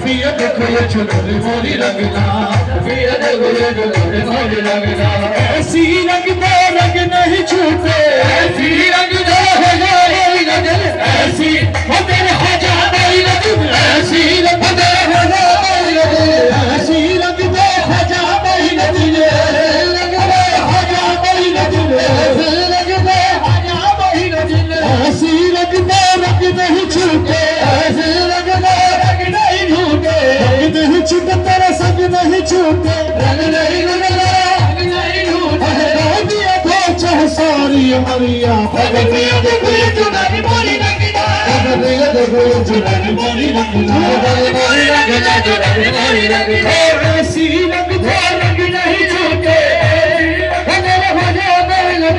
पिया देखो ये चुनरी मोरी रंगना पिया देखो ये चुनरी मोरी रंगना ऐसी रंग दे रंग नहीं छूटे ऐसी रंग दे हो जाए नजर ऐसी हो तेरे हो जाए नजर ऐसी रंग दे हो जाए नजर ऐसी रंग दे हो जाए नजर रंग दे हो जाए नजर ऐसी रंग दे हो जाए नजर ऐसी रंग दे रंग नहीं छूटे ऐसी रंग दे रंग नहीं छूटे रंग नहीं छूटे तेरा संग नहीं छूटे रंग नहीं लगना रंग नहीं छूटे दिया धोचा सारी मरिया भगतिया देखो ये चुनरी मोरी रंगना भगतिया देखो ये चुनरी मोरी रंगना चुनरी मोरी रंगना चुनरी मोरी रंगना